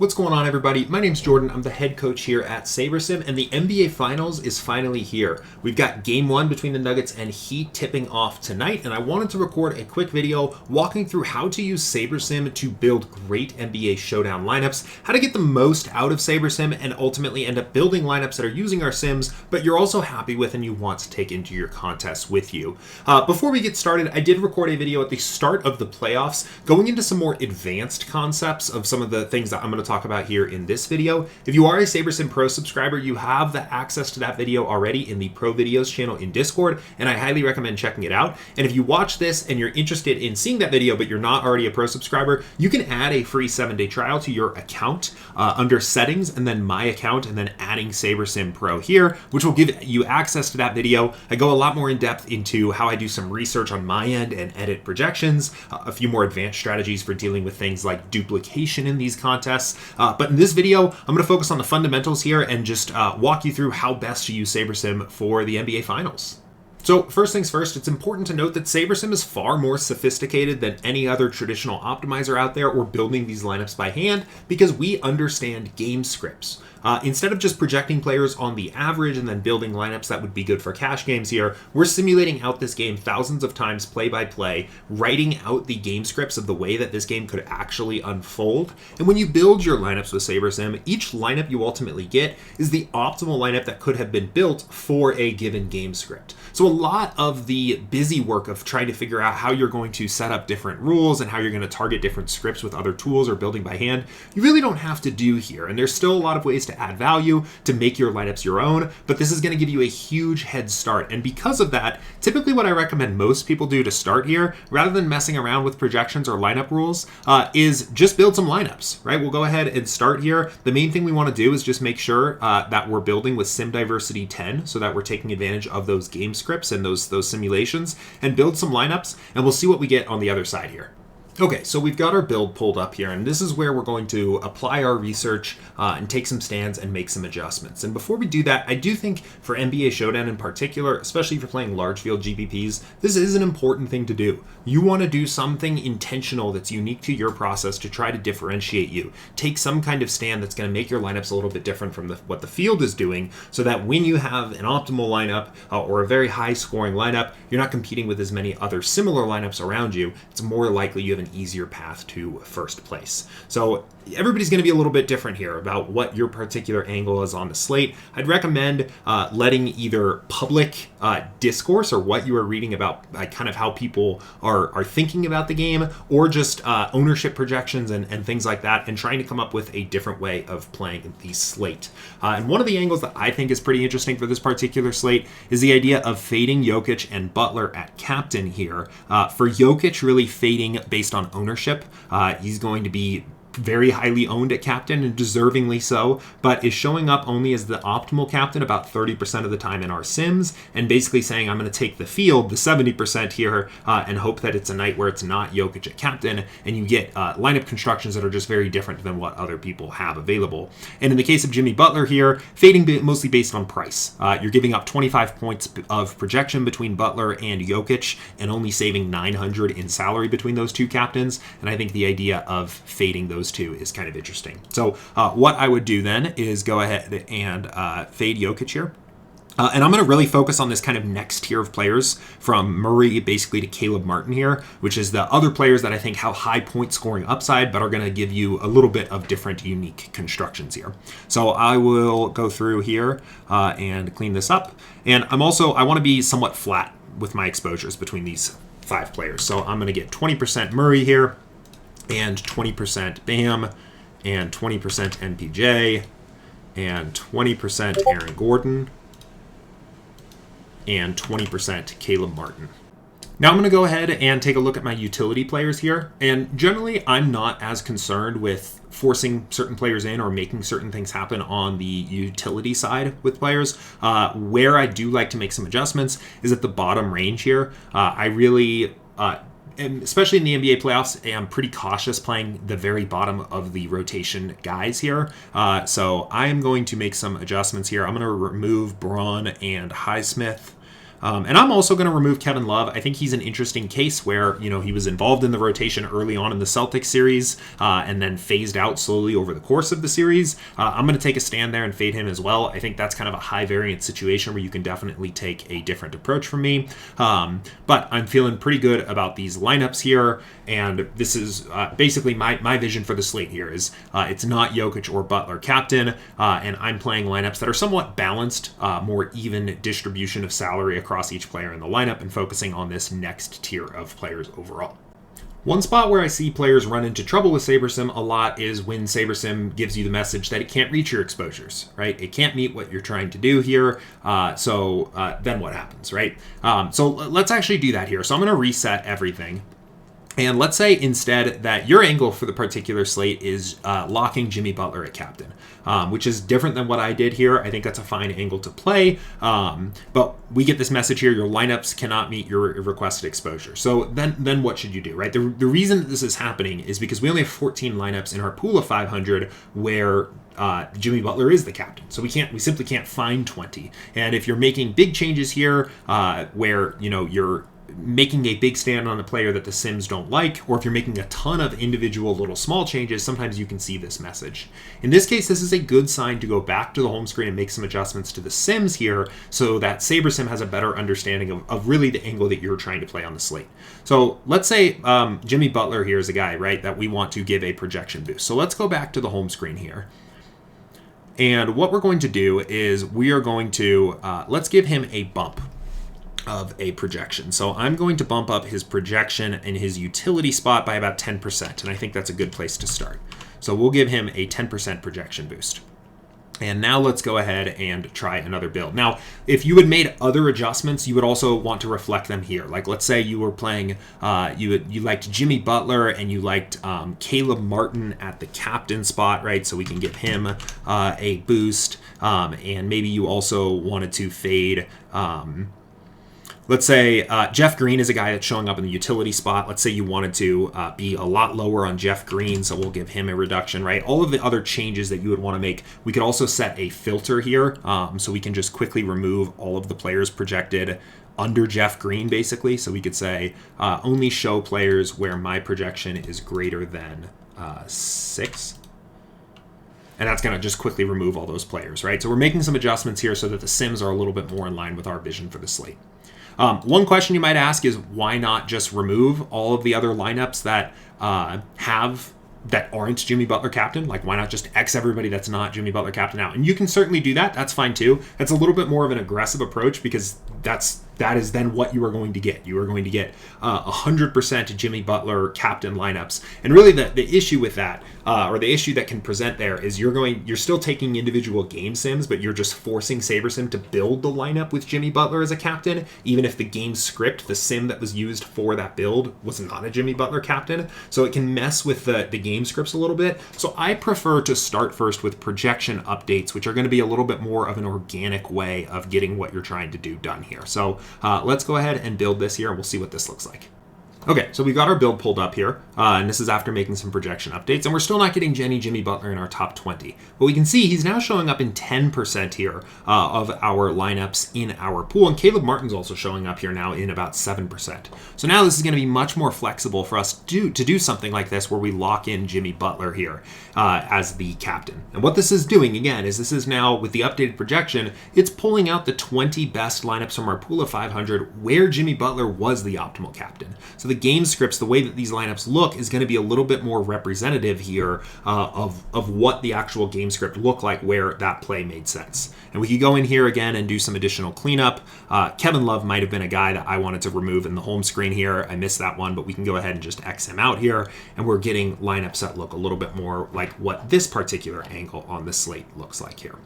What's going on, everybody? My name's Jordan. I'm the head coach here at SaberSim, and the NBA Finals is finally here. We've got Game 1 between the Nuggets and Heat tipping off tonight, and I wanted to record a quick video walking through how to use SaberSim to build great NBA Showdown lineups, how to get the most out of SaberSim, and ultimately end up building lineups that are using our sims, but you're also happy with and you want to take into your contests with you. Before we get started, I did record a video at the start of the playoffs going into some more advanced concepts of some of the things that I'm going to talk about here in this video. If you are a SaberSim Pro subscriber, you have the access to that video already in the Pro Videos channel in Discord, and I highly recommend checking it out. And if you watch this and you're interested in seeing that video, but you're not already a Pro subscriber, you can add a free 7-day trial to your account under Settings, and then My Account, and then adding SaberSim Pro here, which will give you access to that video. I go a lot more in depth into how I do some research on my end and edit projections, a few more advanced strategies for dealing with things like duplication in these contests. But in this video, I'm going to focus on the fundamentals here and just walk you through how best to use SaberSim for the NBA Finals. So first things first, it's important to note that SaberSim is far more sophisticated than any other traditional optimizer out there or building these lineups by hand because we understand game scripts. Instead of just projecting players on the average and then building lineups that would be good for cash games here, we're simulating out this game thousands of times play by play, writing out the game scripts of the way that this game could actually unfold. And when you build your lineups with SaberSim, each lineup you ultimately get is the optimal lineup that could have been built for a given game script. So a lot of the busy work of trying to figure out how you're going to set up different rules and how you're going to target different scripts with other tools or building by hand, you really don't have to do here. And there's still a lot of ways to add value to make your lineups your own, but this is going to give you a huge head start. And because of that, typically what I recommend most people do to start here, rather than messing around with projections or lineup rules, is just build some lineups, right? We'll go ahead and start here. The main thing we want to do is just make sure that we're building with Sim Diversity 10 so that we're taking advantage of those game scripts and those simulations, and build some lineups, and we'll see what we get on the other side here. Okay, so we've got our build pulled up here, and this is where we're going to apply our research and take some stands and make some adjustments. And before we do that, I do think for NBA Showdown in particular, especially if you're playing large field GPPs, this is an important thing to do. You want to do something intentional that's unique to your process to try to differentiate you. Take some kind of stand that's going to make your lineups a little bit different from what the field is doing, so that when you have an optimal lineup or a very high scoring lineup, you're not competing with as many other similar lineups around you. It's more likely you have an easier path to first place. So everybody's going to be a little bit different here about what your particular angle is on the slate. I'd recommend letting either public discourse or what you are reading about kind of how people are thinking about the game, or just ownership projections and things like that, and trying to come up with a different way of playing the slate. And one of the angles that I think is pretty interesting for this particular slate is the idea of fading Jokic and Butler at captain here. For Jokic, really fading based on ownership. He's going to be very highly owned at captain, and deservingly so, but is showing up only as the optimal captain about 30% of the time in our sims, and basically saying I'm going to take the field, the 70% here, and hope that it's a night where it's not Jokic at captain, and you get lineup constructions that are just very different than what other people have available. And in the case of Jimmy Butler here, fading mostly based on price. You're giving up 25 points of projection between Butler and Jokic, and only saving 900 in salary between those two captains, and I think the idea of fading those two is kind of interesting. So what I would do then is go ahead and fade Jokic here. And I'm going to really focus on this kind of next tier of players from Murray basically to Caleb Martin here, which is the other players that I think have high point scoring upside, but are going to give you a little bit of different unique constructions here. So I will go through here and clean this up. And I want to be somewhat flat with my exposures between these 5 players. So I'm going to get 20% Murray here, and 20% Bam, and 20% MPJ, and 20% Aaron Gordon, and 20% Caleb Martin. Now I'm going to go ahead and take a look at my utility players here, and generally I'm not as concerned with forcing certain players in or making certain things happen on the utility side with players. Where I do like to make some adjustments is at the bottom range here. I really... and especially in the NBA playoffs, I'm pretty cautious playing the very bottom of the rotation guys here. So I am going to make some adjustments here. I'm going to remove Braun and Highsmith. And I'm also going to remove Kevin Love. I think he's an interesting case where, he was involved in the rotation early on in the Celtics series and then phased out slowly over the course of the series. I'm going to take a stand there and fade him as well. I think that's kind of a high variance situation where you can definitely take a different approach from me. But I'm feeling pretty good about these lineups here. And this is basically my vision for the slate here is it's not Jokic or Butler captain. And I'm playing lineups that are somewhat balanced, more even distribution of salary across each player in the lineup and focusing on this next tier of players overall. One spot where I see players run into trouble with SaberSim a lot is when SaberSim gives you the message that it can't reach your exposures, right? It can't meet what you're trying to do here. So then what happens, right? So let's actually do that here. So I'm going to reset everything. And let's say instead that your angle for the particular slate is locking Jimmy Butler at captain, which is different than what I did here. I think that's a fine angle to play. But we get this message here, your lineups cannot meet your requested exposure. So then what should you do, right? The reason that this is happening is because we only have 14 lineups in our pool of 500 where Jimmy Butler is the captain. So we simply can't find 20. And if you're making big changes here where, you're making a big stand on a player that the Sims don't like, or if you're making a ton of individual little small changes, sometimes you can see this message. In this case, this is a good sign to go back to the home screen and make some adjustments to the Sims here so that SaberSim has a better understanding of really the angle that you're trying to play on the slate. So let's say Jimmy Butler here is a guy, right, that we want to give a projection boost. So let's go back to the home screen here. And what we're going to do is we are going to, let's give him a bump of a projection. So I'm going to bump up his projection in his utility spot by about 10%, and I think that's a good place to start. So we'll give him a 10% projection boost. And now let's go ahead and try another build. Now, if you had made other adjustments, you would also want to reflect them here. Like, let's say you were playing, you liked Jimmy Butler and you liked Caleb Martin at the captain spot, right? So we can give him a boost. And maybe you also wanted to fade let's say Jeff Green is a guy that's showing up in the utility spot. Let's say you wanted to be a lot lower on Jeff Green, so we'll give him a reduction, right? All of the other changes that you would want to make. We could also set a filter here, so we can just quickly remove all of the players projected under Jeff Green, basically. So we could say only show players where my projection is greater than 6. And that's going to just quickly remove all those players, right? So we're making some adjustments here so that the Sims are a little bit more in line with our vision for the slate. One question you might ask is why not just remove all of the other lineups that that aren't Jimmy Butler captain? Like, why not just X everybody that's not Jimmy Butler captain out? And you can certainly do that. That's fine too. That's a little bit more of an aggressive approach because that is then what you are going to get. You are going to get 100% Jimmy Butler captain lineups. And really the issue with that, or the issue that can present there is you're still taking individual game sims, but you're just forcing SaberSim to build the lineup with Jimmy Butler as a captain, even if the game script, the sim that was used for that build, was not a Jimmy Butler captain. So it can mess with the game scripts a little bit. So I prefer to start first with projection updates, which are going to be a little bit more of an organic way of getting what you're trying to do done here. So let's go ahead and build this here, and we'll see what this looks like. Okay, so we've got our build pulled up here, and this is after making some projection updates, and we're still not getting Jimmy Butler in our top 20. But we can see he's now showing up in 10% here of our lineups in our pool, and Caleb Martin's also showing up here now in about 7%. So now this is going to be much more flexible for us to do something like this, where we lock in Jimmy Butler here as the captain. And what this is doing, again, is this is now, with the updated projection, it's pulling out the 20 best lineups from our pool of 500 where Jimmy Butler was the optimal captain. So the game scripts, the way that these lineups look, is going to be a little bit more representative here of what the actual game script looked like where that play made sense. And we could go in here again and do some additional cleanup. Kevin Love might have been a guy that I wanted to remove in the home screen here. I missed that one, but we can go ahead and just X him out here, and we're getting lineups that look a little bit more like what this particular angle on the slate looks like here.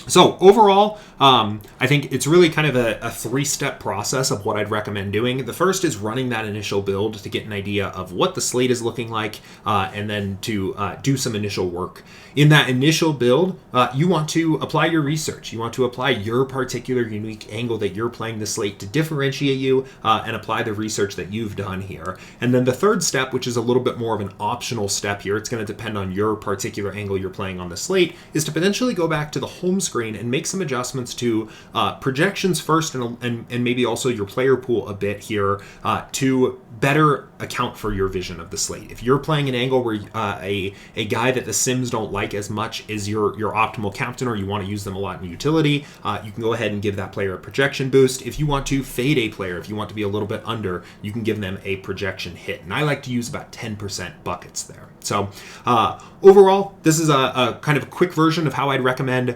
So overall, I think it's really kind of a three-step process of what I'd recommend doing. The first is running that initial build to get an idea of what the slate is looking like, and then to do some initial work. In that initial build, you want to apply your research. You want to apply your particular unique angle that you're playing the slate to differentiate you, and apply the research that you've done here. And then the third step, which is a little bit more of an optional step here, it's going to depend on your particular angle you're playing on the slate, is to potentially go back to the home screen screen and make some adjustments to projections first and maybe also your player pool a bit here to better account for your vision of the slate. If you're playing an angle where a guy that the Sims don't like as much is your optimal captain, or you want to use them a lot in utility, you can go ahead and give that player a projection boost. If you want to fade a player, if you want to be a little bit under, you can give them a projection hit. And I like to use about 10% buckets there. So overall, this is a kind of a quick version of how I'd recommend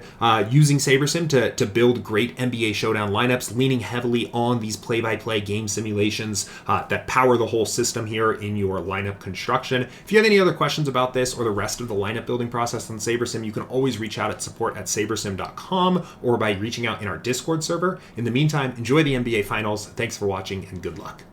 using SaberSim to build great NBA Showdown lineups, leaning heavily on these play-by-play game simulations that power the whole system here in your lineup construction. If you have any other questions about this or the rest of the lineup building process on SaberSim, you can always reach out at support@sabersim.com or by reaching out in our Discord server. In the meantime, enjoy the NBA Finals. Thanks for watching and good luck.